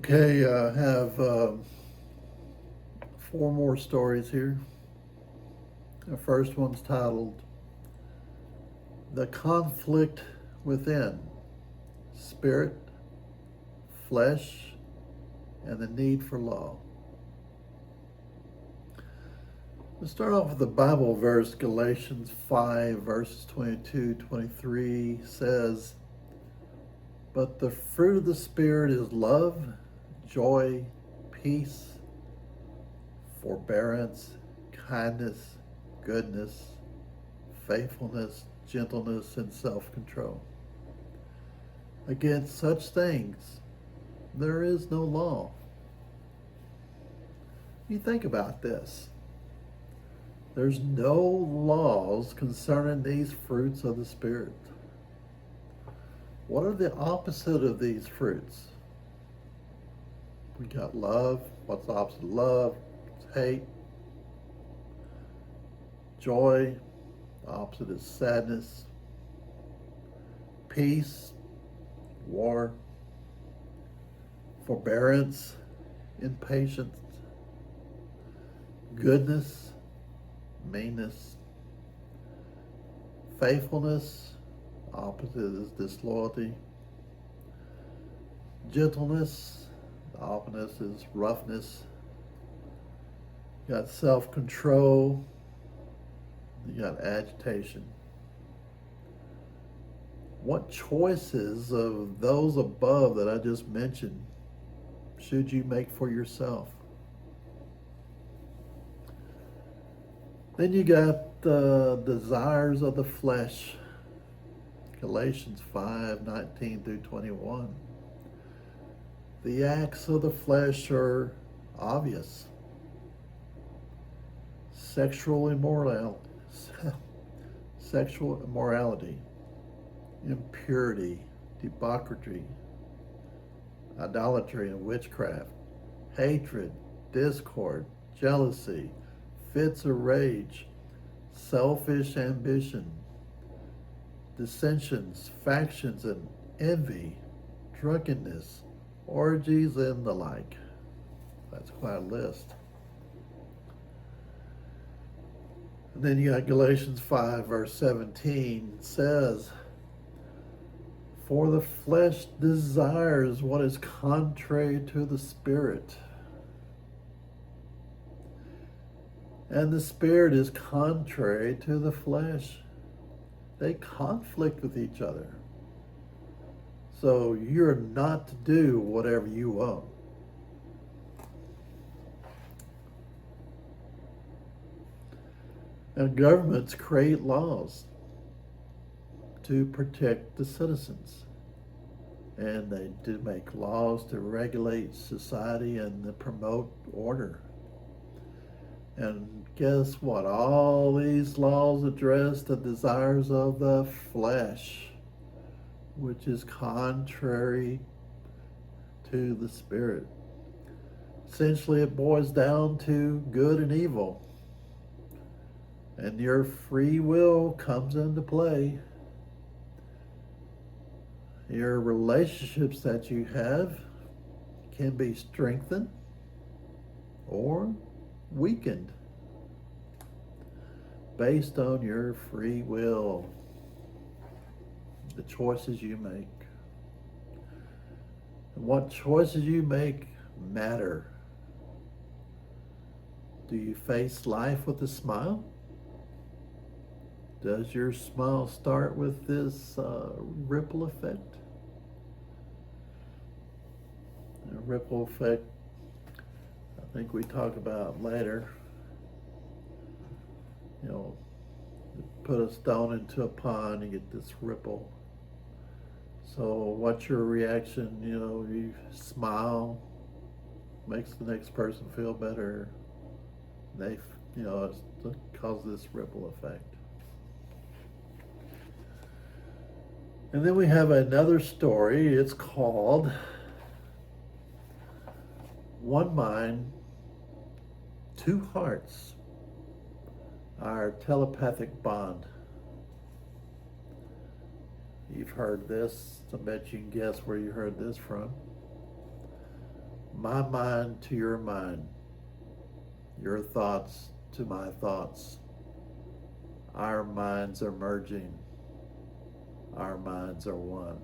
Okay, I have four more stories here. The first one's titled The Conflict Within Spirit, Flesh, and the Need for Law. We'll start off with the Bible verse, Galatians 5, verses 22-23 says, But the fruit of the Spirit is love, joy, peace, forbearance, kindness, goodness, faithfulness, gentleness, and self-control. Against such things there is no law. You think about this. There's no laws concerning these fruits of the Spirit. What are the opposite of these fruits? We got love. What's the opposite of love? It's hate. Joy. The opposite is sadness. Peace. War. Forbearance. Impatience. Goodness. Meanness. Faithfulness. Opposite is disloyalty. Gentleness. The opposite is roughness. You got self-control. You got agitation. What choices of those above that I just mentioned should you make for yourself? Then you got the desires of the flesh. Galatians 5:19-21. The acts of the flesh are obvious. Sexual immorality, impurity, debauchery, idolatry and witchcraft, hatred, discord, jealousy, fits of rage, selfish ambition, dissensions, factions, and envy, drunkenness, orgies, and the like. That's quite a list. And then you got Galatians 5, verse 17 says, For the flesh desires what is contrary to the Spirit, and the Spirit is contrary to the flesh. They conflict with each other. So you're not to do whatever you want. And governments create laws to protect the citizens. And they do make laws to regulate society and to promote order. And guess what? All these laws address the desires of the flesh, which is contrary to the Spirit. Essentially, it boils down to good and evil. And your free will comes into play. Your relationships that you have can be strengthened or weakened based on your free will, the choices you make. And what choices you make matter. Do you face life with a smile? Does your smile start with this ripple effect? The ripple effect, I think we talk about later. You know, put a stone into a pond, you get this ripple. So what's your reaction? You know, you smile, makes the next person feel better. It causes this ripple effect. And then we have another story. It's called One Mind, Two Hearts, Our Telepathic Bond. You've heard this. I bet you can guess where you heard this from. my mind to your mind, your thoughts to my thoughts. Our minds are merging. Our minds are one.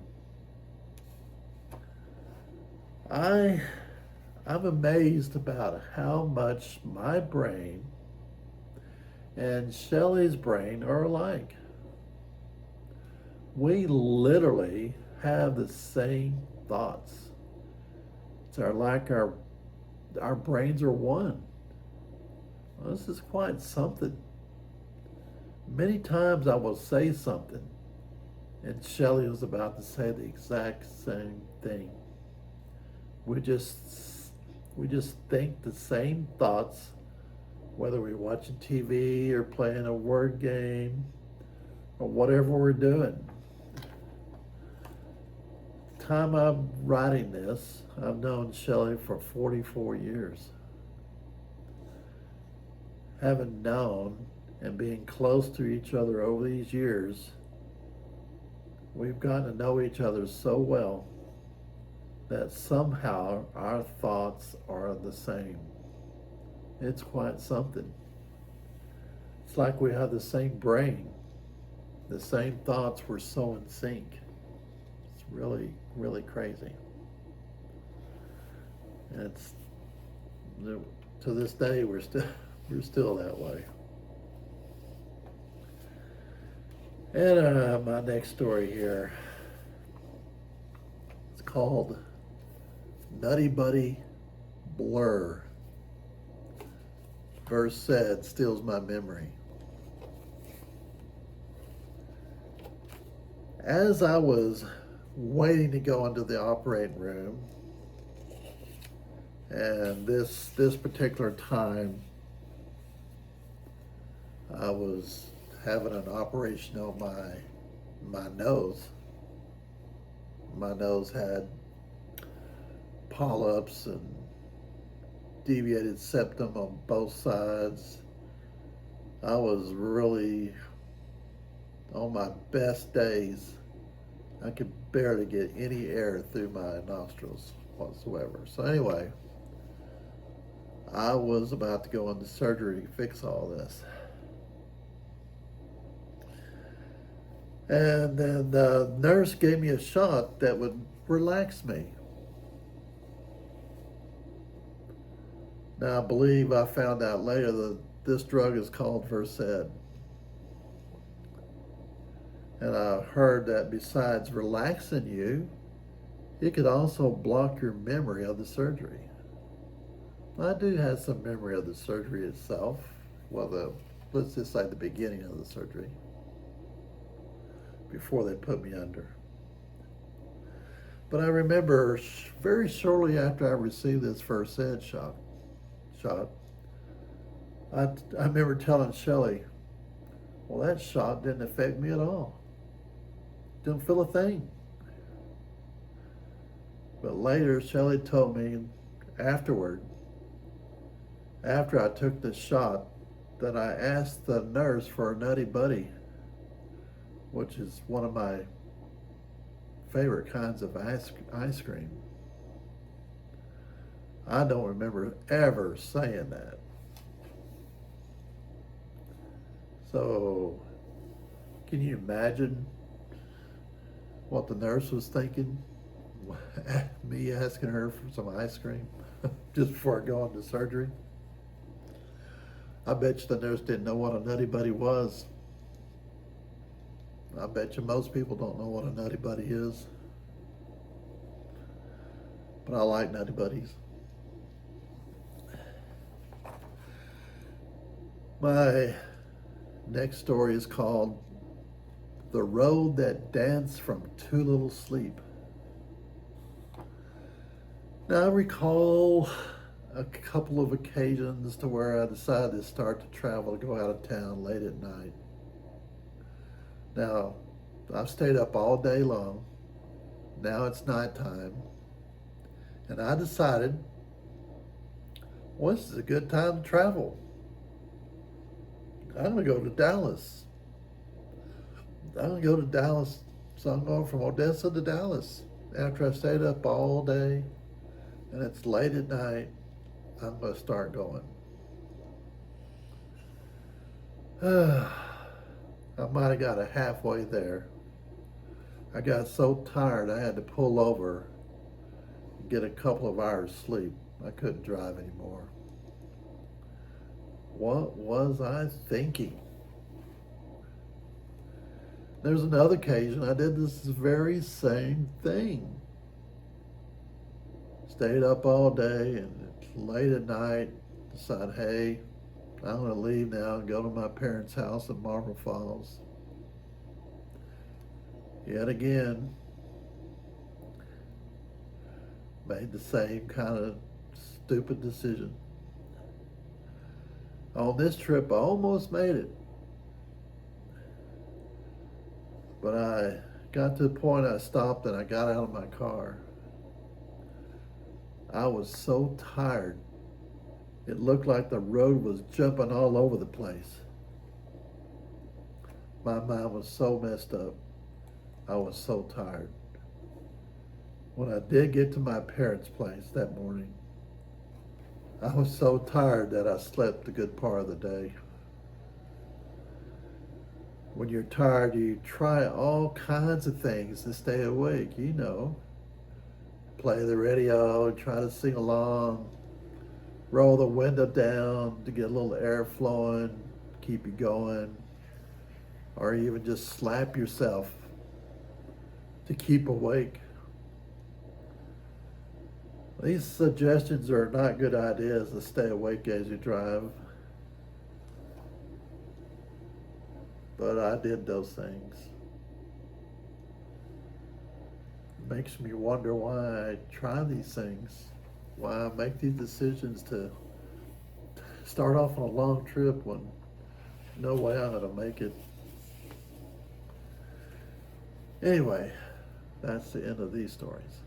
I I'm amazed about how much my brain and Shelley's brain are alike. We literally have the same thoughts. It's our brains are one. Well, this is quite something. Many times I will say something, and Shelley was about to say the exact same thing. We just we just think the same thoughts, whether we're watching TV or playing a word game or whatever we're doing. The time I'm writing this, I've known Shelley for 44 years. Having known and being close to each other over these years, we've gotten to know each other so well that somehow our thoughts are the same. It's quite something. It's like we have the same brain, the same thoughts. We're so in sync. It's really, really crazy. And it's to this day we're still that way. And my next story here, it's called Nutty Buddy Blur. Verse said, steals my memory. As I was waiting to go into the operating room, and this particular time, I was having an operation on my nose. My nose had polyps and deviated septum on both sides. I was really on my best days. I could barely get any air through my nostrils whatsoever. So anyway, I was about to go into surgery to fix all this. And then the nurse gave me a shot that would relax me. Now, I believe I found out later that this drug is called Versed. And I heard that besides relaxing you, it could also block your memory of the surgery. I do have some memory of the surgery itself. Well, let's just say the beginning of the surgery, before they put me under. But I remember very shortly after I received this Versed shot, I remember telling Shelley, well, that shot didn't affect me at all. Didn't feel a thing. But later, Shelley told me afterward, after I took the shot, that I asked the nurse for a Nutty Buddy, which is one of my favorite kinds of ice cream. I don't remember ever saying that. So, can you imagine what the nurse was thinking? Me asking her for some ice cream just before I go into surgery? I bet you the nurse didn't know what a Nutty Buddy was. I bet you most people don't know what a Nutty Buddy is. But I like Nutty Buddies. My next story is called The Road That Danced from Too Little Sleep. Now, I recall a couple of occasions to where I decided to start to travel, to go out of town late at night. Now, I've stayed up all day long. Now it's nighttime. And I decided, well, this is a good time to travel. I'm going to go to Dallas. I'm going to go to Dallas. So I'm going from Odessa to Dallas after I stayed up all day. and it's late at night, I'm going to start going. I might have got a halfway there. I got so tired I had to pull over and get a couple of hours sleep. I couldn't drive anymore. What was I thinking? There's another occasion I did this very same thing. Stayed up all day and late at night decided, hey, I'm going to leave now and go to my parents' house in Marble Falls. Yet again, made the same kind of stupid decision. On this trip, I almost made it. But I got to the point I stopped and I got out of my car. I was so tired. It looked like the road was jumping all over the place. My mind was so messed up. I was so tired. When I did get to my parents' place that morning, I was so tired that I slept a good part of the day. When you're tired, you try all kinds of things to stay awake, you know. Play the radio, try to sing along, roll the window down to get a little air flowing, keep you going, or even just slap yourself to keep awake. These suggestions are not good ideas to stay awake as you drive. But I did those things. It makes me wonder why I try these things, why I make these decisions to start off on a long trip when no way I'm going to make it. Anyway, that's the end of these stories.